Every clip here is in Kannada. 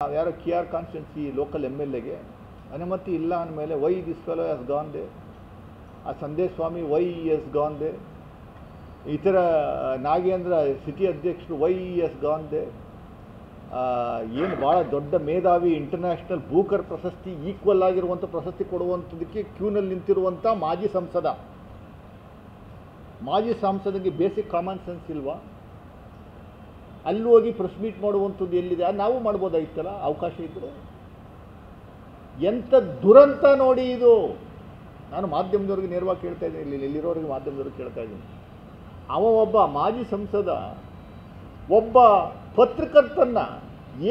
ಯಾರೋ KR ಕಾನ್ಸ್ಟಿಟ್ಯೂನ್ಸಿ ಲೋಕಲ್ MLAಗೆ ಅನುಮತಿ ಇಲ್ಲ ಅಂದಮೇಲೆ why this fellow has gone they, ಆ ಸಂದೇಶ್ ಸ್ವಾಮಿ ವೈ ಹ್ಯಾಸ್ ಗಾನ್ ದೇ, ಇತರ ನಾಗೇಂದ್ರ ಸಿಟಿ ಅಧ್ಯಕ್ಷರು ವೈ ಹ್ಯಾಸ್ ಗಾನ್ ದೇ, ಏನು ಭಾಳ ದೊಡ್ಡ ಮೇಧಾವಿ ಇಂಟರ್ನ್ಯಾಷನಲ್ ಬೂಕರ್ ಪ್ರಶಸ್ತಿ ಈಕ್ವಲ್ ಆಗಿರುವಂಥ ಪ್ರಶಸ್ತಿ ಕೊಡುವಂಥದ್ದಕ್ಕೆ ಕ್ಯೂನಲ್ಲಿ ನಿಂತಿರುವಂಥ ಮಾಜಿ ಸಂಸದನಿಗೆ ಬೇಸಿಕ್ ಕಾಮನ್ ಸೆನ್ಸ್ ಇಲ್ವಾ? ಅಲ್ಲಿ ಹೋಗಿ ಪ್ರೆಸ್ ಮೀಟ್ ಮಾಡುವಂಥದ್ದು ಎಲ್ಲಿದೆ? ನಾವು ಮಾಡ್ಬೋದಾಗಿತ್ತಲ್ಲ ಅವಕಾಶ ಇದ್ದರೆ. ಎಂಥ ದುರಂತ ನೋಡಿ ಇದು. ನಾನು ಮಾಧ್ಯಮದವ್ರಿಗೆ ನೇರವಾಗಿ ಕೇಳ್ತಾ ಇದ್ದೀನಿ, ಇಲ್ಲಿರೋರಿಗೆ ಮಾಧ್ಯಮದವ್ರಿಗೆ ಕೇಳ್ತಾ ಇದ್ದೀನಿ. ಒಬ್ಬ ಮಾಜಿ ಸಂಸದ ಒಬ್ಬ ಪತ್ರಕರ್ತನ್ನ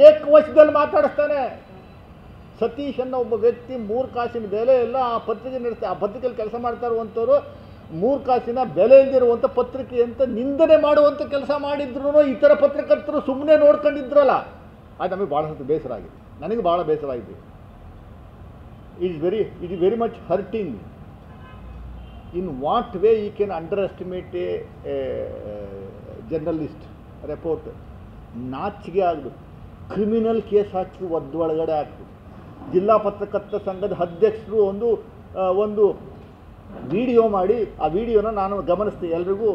ಏಕವಚನದಲ್ಲಿ ಮಾತಾಡಿಸ್ತಾನೆ. ಸತೀಶ್ ಅನ್ನೋ ಒಬ್ಬ ವ್ಯಕ್ತಿ 3 ಕಾಸಿನ ಬೆಲೆ ಇಲ್ಲ ಆ ಪತ್ರಿಕೆ ನಡೆಸ್ತಾ, ಆ ಪತ್ರಿಕೆಯಲ್ಲಿ ಕೆಲಸ ಮಾಡ್ತಾ ಇರುವಂಥವ್ರು 3 ಕಾಸಿನ ಬೆಲೆ ಇಲ್ದಿರುವಂಥ ಪತ್ರಿಕೆ ಅಂತ ನಿಂದನೆ ಮಾಡುವಂಥ ಕೆಲಸ ಮಾಡಿದ್ರು ಇತರ ಪತ್ರಕರ್ತರು ಸುಮ್ಮನೆ ನೋಡ್ಕೊಂಡಿದ್ರಲ್ಲ, ಅದು ನಮಗೆ ಭಾಳ ಬೇಸರ ಆಗಿದೆ. ನನಗೆ ಭಾಳ ಬೇಸರ ಆಗಿದೆ. It is very much hurting. In what way you can underestimate a journalist reporter? ನಾಚಿಗೆ ಆಗಬೇಕು. ಕ್ರಿಮಿನಲ್ ಕೇಸ್ ಹಾಕಿ ಒಳಗಡೆ ಹಾಕಬೇಕು. ಜಿಲ್ಲಾ ಪತ್ರಕರ್ತರ ಸಂಘದ ಅಧ್ಯಕ್ಷರು ಒಂದು ವಿಡಿಯೋ ಮಾಡಿ, ಆ ವಿಡಿಯೋನ ನಾನು ಗಮನಿಸ್ತೀನಿ, ಎಲ್ರಿಗೂ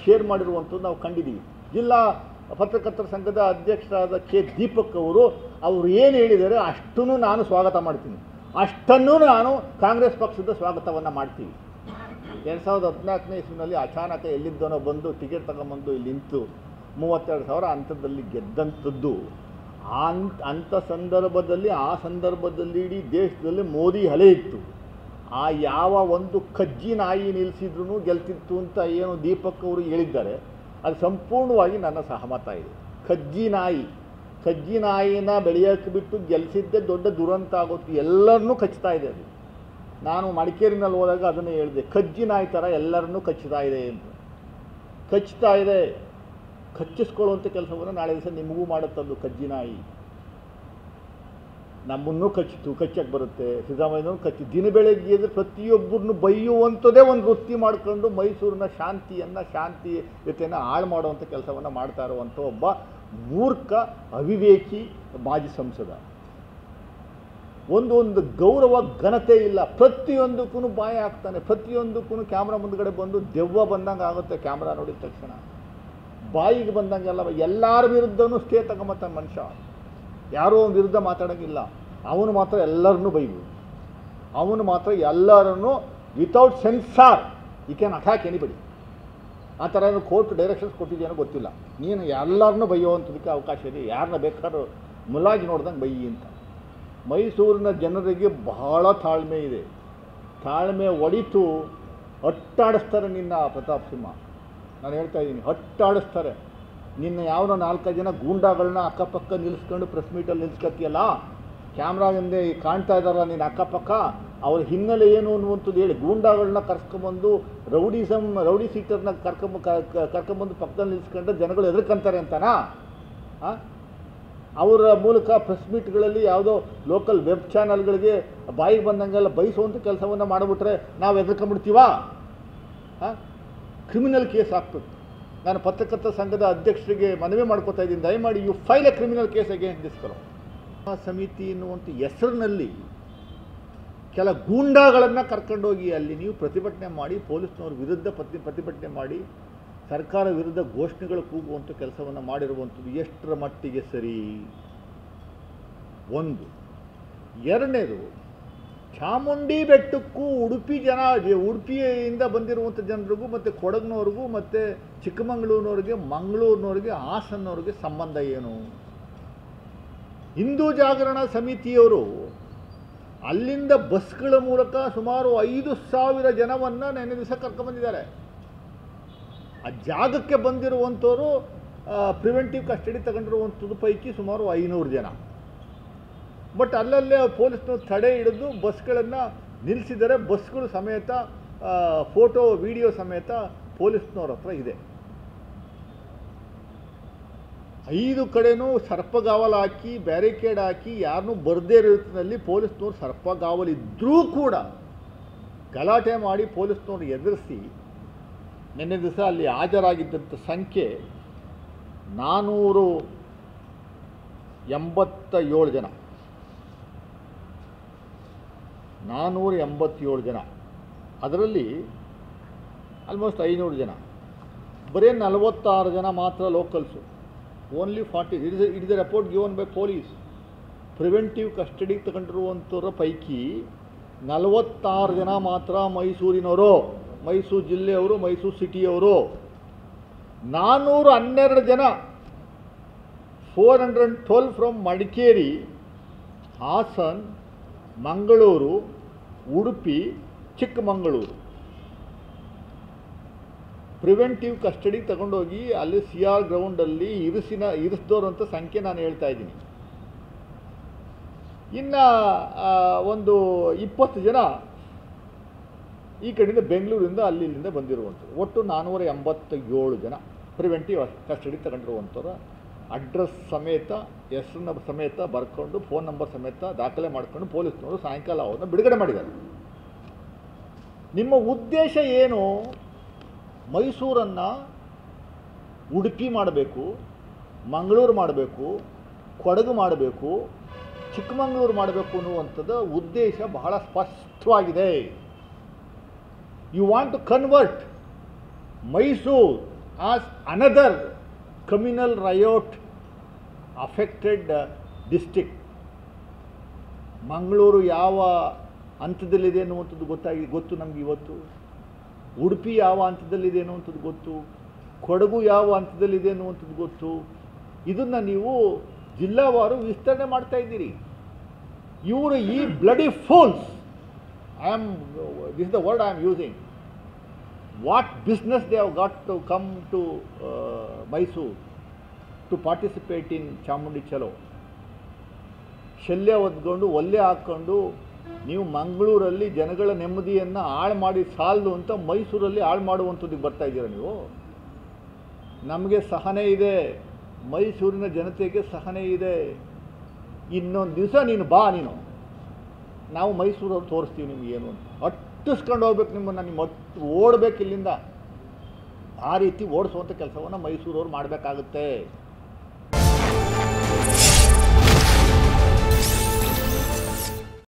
ಶೇರ್ ಮಾಡಿರುವಂಥದ್ದು ನಾವು ಕಂಡಿದ್ದೀವಿ. ಜಿಲ್ಲಾ ಪತ್ರಕರ್ತರ ಸಂಘದ ಅಧ್ಯಕ್ಷರಾದ ದೀಪಕ್ ಅವರು ಏನು ಹೇಳಿದ್ದಾರೆ ಅಷ್ಟನ್ನು ನಾನು ಸ್ವಾಗತ ಮಾಡ್ತೀನಿ. ಅಷ್ಟನ್ನು ನಾನು ಕಾಂಗ್ರೆಸ್ ಪಕ್ಷದ ಸ್ವಾಗತವನ್ನು ಮಾಡ್ತೀವಿ. 2014ನೇ ಇಸ್ವಿನಲ್ಲಿ ಅಚಾನಕ ಎಲ್ಲಿದ್ದನೋ ಬಂದು ಟಿಕೆಟ್ ತಗೊಂಬಂದು ಇಲ್ಲಿ ನಿಂತು 32,000 ಅಂತರದಲ್ಲಿ ಗೆದ್ದಂಥದ್ದು. ಅಂಥ ಸಂದರ್ಭದಲ್ಲಿ ಆ ಸಂದರ್ಭದಲ್ಲಿ ಇಡೀ ದೇಶದಲ್ಲಿ ಮೋದಿ ಅಲೆ ಇತ್ತು. ಆ ಯಾವ ಒಂದು ಕಜ್ಜಿ ನಾಯಿ ನಿಲ್ಲಿಸಿದ್ರೂ ಗೆಲ್ತಿತ್ತು ಅಂತ ಏನು ದೀಪಕ್ ಅವರು ಹೇಳಿದ್ದಾರೆ, ಅದು ಸಂಪೂರ್ಣವಾಗಿ ನನ್ನ ಸಹಮತ ಇದೆ. ಕಜ್ಜಿ ನಾಯಿನ ಬೆಳೆಯೋಕ್ಕೆ ಬಿಟ್ಟು ಗೆಲ್ಲಿಸಿದ್ದೇ ದೊಡ್ಡ ದುರಂತ ಆಗೋದು. ಎಲ್ಲರನ್ನೂ ಕಚ್ತಾ ಇದೆ ಅದು. ನಾನು ಮಡಿಕೇರಿನಲ್ಲಿ ಹೋದಾಗ ಅದನ್ನೇ ಹೇಳಿದೆ, ಕಜ್ಜಿ ನಾಯಿ ಥರ ಎಲ್ಲರನ್ನೂ ಕಚ್ಚುತ್ತಾ ಇದೆ ಅಂತ. ಕಚ್ತಾ ಇದೆ. ಕಚ್ಚಿಸ್ಕೊಳ್ಳುವಂಥ ಕೆಲಸವನ್ನು ನಾಳೆ ದಿವಸ ನಿಮಗೂ ಮಾಡುತ್ತದ್ದು ಕಜ್ಜಿ ನಾಯಿ. ನಮ್ಮನ್ನೂ ಕಚ್ಚಕ್ಕೆ ಬರುತ್ತೆ. ಸಿದ್ದರಾಮಯ್ಯನೂ ದಿನ ಬೆಳಗ್ಗೆ ಎದ್ರೆ ಪ್ರತಿಯೊಬ್ಬರನ್ನು ಬೈಯುವಂಥದ್ದೇ ಒಂದು ವೃತ್ತಿ ಮಾಡಿಕೊಂಡು ಮೈಸೂರಿನ ಶಾಂತಿಯುತೆಯನ್ನು ಹಾಳು ಮಾಡುವಂಥ ಕೆಲಸವನ್ನು ಮಾಡ್ತಾ ಇರುವಂಥ ಒಬ್ಬ ಮೂರ್ಖ ಅವಿವೇಕಿ ಮಾಜಿ ಸಂಸದ. ಒಂದು ಗೌರವ ಘನತೆ ಇಲ್ಲ. ಪ್ರತಿಯೊಂದಕ್ಕೂ ಬಾಯ ಹಾಕ್ತಾನೆ. ಪ್ರತಿಯೊಂದಕ್ಕೂ ಕ್ಯಾಮ್ರಾ ಮುಂದ್ಗಡೆ ಬಂದು ದೆವ್ವ ಬಂದಂಗೆ ಆಗುತ್ತೆ. ಕ್ಯಾಮ್ರಾ ನೋಡಿದ ತಕ್ಷಣ ಬಾಯಿಗೆ ಬಂದಂಗೆಲ್ಲ ಎಲ್ಲರ ವಿರುದ್ಧನೂ ಸ್ಟೇ ತಗೊಂಬತ್ತಾನೆ ಮನುಷ್ಯ. ಯಾರೋ ಒಂದು ವಿರುದ್ಧ ಮಾತಾಡೋಂಗಿಲ್ಲ. ಅವನು ಮಾತ್ರ ಎಲ್ಲರನ್ನೂ ಬೈಬೋದು. ಅವನು ಮಾತ್ರ ಎಲ್ಲರನ್ನೂ without censor you can attack anybody. ಆ ಥರ ಏನು ಕೋರ್ಟ್ ಡೈರೆಕ್ಷನ್ಸ್ ಕೊಟ್ಟಿದೆಯೋ ಗೊತ್ತಿಲ್ಲ. ನೀನು ಎಲ್ಲರನ್ನೂ ಬೈಯುವಂಥದಕ್ಕೆ ಅವಕಾಶ ಇದೆ. ಯಾರನ್ನ ಬೇಕಾದ್ರೂ ಮುಲಾಜಿ ನೋಡ್ದಂಗೆ ಬೈಯಿ ಅಂತ. ಮೈಸೂರಿನ ಜನರಿಗೆ ಬಹಳ ತಾಳ್ಮೆ ಇದೆ. ತಾಳ್ಮೆ ಒಡಿತು ಅಟ್ಟಾಡಿಸ್ತಾರೆ ನಿನ್ನ ಪ್ರತಾಪ್ ಸಿಂಹ. ನಾನು ಹೇಳ್ತಾ ಇದ್ದೀನಿ, ಅಟ್ಟಾಡಿಸ್ತಾರೆ ನಿನ್ನ. ಯಾವನೋ 4 ಜನ ಗೂಂಡಾಗಳನ್ನ ಅಕ್ಕಪಕ್ಕ ನಿಲ್ಲಿಸ್ಕೊಂಡು ಪ್ರೆಸ್ ಮೀಟಲ್ಲಿ ನಿಲ್ಸ್ಕೊತೀಯಲ್ಲ, ಕ್ಯಾಮ್ರಾ ಹಿಂದೆ ಕಾಣ್ತಾ ಇದ್ದಾರ ನಿನ್ನ ಅಕ್ಕಪಕ್ಕ, ಅವ್ರ ಹಿನ್ನೆಲೆ ಏನು ಅನ್ನುವಂಥದ್ದು ಹೇಳಿ. ಗೂಂಡಾಗಳನ್ನ ಕರ್ಕೊಂಬಂದು ರೌಡಿ ಸೀಟರ್ನ ಕರ್ಕೊಂಬಂದು ಪಕ್ಕದಲ್ಲಿ ನಿಲ್ಸ್ಕೊಂಡ್ರೆ ಜನಗಳು ಎದುರ್ಕೊಂತಾರೆ ಅಂತನಾ? ಅವರ ಮೂಲಕ ಪ್ರೆಸ್ ಮೀಟ್ಗಳಲ್ಲಿ ಯಾವುದೋ ಲೋಕಲ್ ವೆಬ್ ಚಾನಲ್ಗಳಿಗೆ ಬಾಯಿಗೆ ಬಂದಂಗೆಲ್ಲ ಬಯಸುವಂಥ ಕೆಲಸವನ್ನು ಮಾಡಿಬಿಟ್ರೆ ನಾವು ಎದುರ್ಕೊಂಡ್ಬಿಡ್ತೀವಾ? ಕ್ರಿಮಿನಲ್ ಕೇಸ್ ಆಗ್ತದೆ. ನಾನು ಪತ್ರಕರ್ತರ ಸಂಘದ ಅಧ್ಯಕ್ಷರಿಗೆ ಮನವಿ ಮಾಡ್ಕೋತಾ ಇದ್ದೀನಿ, ದಯಮಾಡಿ you file a criminal case against this fellow. ಸಮಿತಿ ಎನ್ನುವಂಥ ಹೆಸರಿನಲ್ಲಿ ಕೆಲ ಗೂಂಡಾಗಳನ್ನು ಕರ್ಕೊಂಡೋಗಿ ಅಲ್ಲಿ ನೀವು ಪ್ರತಿಭಟನೆ ಮಾಡಿ, ಪೊಲೀಸ್ನವ್ರ ವಿರುದ್ಧ ಪ್ರತಿಭಟನೆ ಮಾಡಿ, ಸರ್ಕಾರ ವಿರುದ್ಧ ಘೋಷಣೆಗಳು ಕೂಗುವಂಥ ಕೆಲಸವನ್ನು ಮಾಡಿರುವಂಥದ್ದು ಎಷ್ಟರ ಮಟ್ಟಿಗೆ ಸರಿ? ಒಂದು. ಎರಡನೇದು, ಚಾಮುಂಡಿ ಬೆಟ್ಟಕ್ಕೂ ಉಡುಪಿಯಿಂದ ಬಂದಿರುವಂಥ ಜನರಿಗೂ ಮತ್ತು ಕೊಡಗಿನವ್ರಿಗೂ ಮತ್ತು ಚಿಕ್ಕಮಗಳೂರಿನವ್ರಿಗೆ, ಮಂಗಳೂರಿನವ್ರಿಗೆ, ಹಾಸನವ್ರಿಗೆ ಸಂಬಂಧ ಏನು? ಹಿಂದೂ ಜಾಗರಣ ಸಮಿತಿಯವರು ಅಲ್ಲಿಂದ ಬಸ್ಗಳ ಮೂಲಕ ಸುಮಾರು 5,000 ಜನವನ್ನು ನೆನ್ನೆ ದಿವಸ ಕರ್ಕೊಂಡ್ಬಂದಿದ್ದಾರೆ. ಆ ಜಾಗಕ್ಕೆ ಬಂದಿರುವಂಥವರು ಪ್ರಿವೆಂಟಿವ್ ಕಸ್ಟಡಿ ತಗೊಂಡಿರುವಂಥದ್ದು ಪೈಕಿ ಸುಮಾರು 500 ಜನ. ಬಟ್ ಅಲ್ಲಲ್ಲೇ ಪೊಲೀಸ್ನವ್ರು ತಡೆ ಹಿಡಿದು ಬಸ್ಗಳನ್ನು ನಿಲ್ಲಿಸಿದರೆ. ಬಸ್ಗಳು ಸಮೇತ ಫೋಟೋ ವಿಡಿಯೋ ಸಮೇತ ಪೊಲೀಸ್ನವ್ರ ಹತ್ರ ಇದೆ. 5 ಕಡೆನೂ ಸರ್ಪಗಾವಲು ಹಾಕಿ, ಬ್ಯಾರಿಕೇಡ್ ಹಾಕಿ, ಯಾರನ್ನೂ ಬರದೇ ಇರೋ ರೀತಿಯಲ್ಲಿ ಪೊಲೀಸ್ನವ್ರು ಸರ್ಪಗಾವಲಿದ್ದರೂ ಕೂಡ ಗಲಾಟೆ ಮಾಡಿ ಪೊಲೀಸ್ನವ್ರು ಎದುರಿಸಿ ನಿನ್ನೆ ದಿವಸ ಅಲ್ಲಿ ಹಾಜರಾಗಿದ್ದಂಥ ಸಂಖ್ಯೆ 400 487 ಜನ 487 ಜನ, ಅದರಲ್ಲಿ ಆಲ್ಮೋಸ್ಟ್ 500 ಜನ, ಬರೀ 46 ಜನ ಮಾತ್ರ locals. Only 40. It is a report given by police. Preventive ಕಸ್ಟಡಿಗೆ ತಗೊಂಡಿರುವಂಥವ್ರ ಪೈಕಿ 46 ಜನ ಮಾತ್ರ ಮೈಸೂರಿನವರು, ಮೈಸೂರು ಜಿಲ್ಲೆಯವರು, ಮೈಸೂರು ಸಿಟಿಯವರು. 412 ಜನ 412 ಫ್ರಮ್ ಮಡಿಕೇರಿ, ಹಾಸನ್, ಮಂಗಳೂರು, ಉಡುಪಿ, ಚಿಕ್ಕಮಗಳೂರು. ಪ್ರಿವೆಂಟಿವ್ ಕಸ್ಟಡಿಗೆ ತಗೊಂಡೋಗಿ ಅಲ್ಲಿ CR ಗ್ರೌಂಡಲ್ಲಿ ಇರಿಸಿದವರಂಥ ಸಂಖ್ಯೆ ನಾನು ಹೇಳ್ತಾ ಇದ್ದೀನಿ. ಇನ್ನು ಒಂದು 20 ಜನ ಈ ಕಡೆಯಿಂದ ಬೆಂಗಳೂರಿಂದ ಇಲ್ಲಿಂದ ಬಂದಿರುವಂಥದ್ದು. ಒಟ್ಟು 487 ಜನ ಪ್ರಿವೆಂಟಿವ್ ಕಸ್ಟಡಿ ತಗೊಂಡಿರುವಂಥವ್ರು. ಅಡ್ರೆಸ್ ಸಮೇತ, ಹೆಸರನ್ನ ಸಮೇತ ಬರ್ಕೊಂಡು, ಫೋನ್ ನಂಬರ್ ಸಮೇತ ದಾಖಲೆ ಮಾಡ್ಕೊಂಡು ಪೊಲೀಸ್ನವರು ಸಾಯಂಕಾಲ ಅವ್ರನ್ನ ಬಿಡುಗಡೆ ಮಾಡಿದ್ದಾರೆ. ನಿಮ್ಮ ಉದ್ದೇಶ ಏನು? ಮೈಸೂರನ್ನು ಉಡುಪಿ ಮಾಡಬೇಕು, ಮಂಗಳೂರು ಮಾಡಬೇಕು, ಕೊಡಗು ಮಾಡಬೇಕು, ಚಿಕ್ಕಮಗಳೂರು ಮಾಡಬೇಕು ಅನ್ನುವಂಥದ್ದು ಉದ್ದೇಶ ಬಹಳ ಸ್ಪಷ್ಟವಾಗಿದೆ. You want to convert Mysuru as another communal riot affected district. Mangaluru ಯಾವ ಹಂತದಲ್ಲಿದೆ ಅನ್ನುವಂಥದ್ದು ಗೊತ್ತು ನಮಗೆ ಇವತ್ತು. ಉಡುಪಿ ಯಾವ ಹಂತದಲ್ಲಿದೆ ಅನ್ನುವಂಥದ್ದು ಗೊತ್ತು. ಕೊಡಗು ಯಾವ ಹಂತದಲ್ಲಿದೆ ಅನ್ನುವಂಥದ್ದು ಗೊತ್ತು. ಇದನ್ನು ನೀವು ಜಿಲ್ಲಾವಾರು ವಿಸ್ತರಣೆ ಮಾಡ್ತಾ ಇದ್ದೀರಿ. ಇವರು ಈ bloody fools, this is the word I am using. What business they have got to come to Mysuru to participate in Chamundi Chalo. ಶಲ್ಯ ಒದ್ಕೊಂಡು ಒಲ್ಲೆ ಹಾಕ್ಕೊಂಡು ನೀವು ಮಂಗಳೂರಲ್ಲಿ ಜನಗಳ ನೆಮ್ಮದಿಯನ್ನು ಹಾಳು ಮಾಡಿ ಸಾಲದು ಅಂತ ಮೈಸೂರಲ್ಲಿ ಹಾಳು ಮಾಡುವಂಥದ್ದಕ್ಕೆ ಬರ್ತಾ ಇದ್ದೀರ ನೀವು. ನಮಗೆ ಸಹನೆ ಇದೆ, ಮೈಸೂರಿನ ಜನತೆಗೆ ಸಹನೆ ಇದೆ. ಇನ್ನೊಂದು ದಿವಸ ನೀನು ಬಾ, ನಾವು ಮೈಸೂರವ್ರು ತೋರಿಸ್ತೀವಿ ನಿಮ್ಗೆ ಏನು ಅಂತ. ಅಟ್ಟಿಸ್ಕೊಂಡು ಹೋಗ್ಬೇಕು ನಿಮ್ಮನ್ನು, ನಿಮ್ಮ ಓಡಬೇಕು ಇಲ್ಲಿಂದ. ಆ ರೀತಿ ಓಡಿಸುವಂಥ ಕೆಲಸವನ್ನು ಮೈಸೂರವ್ರು ಮಾಡಬೇಕಾಗುತ್ತೆ.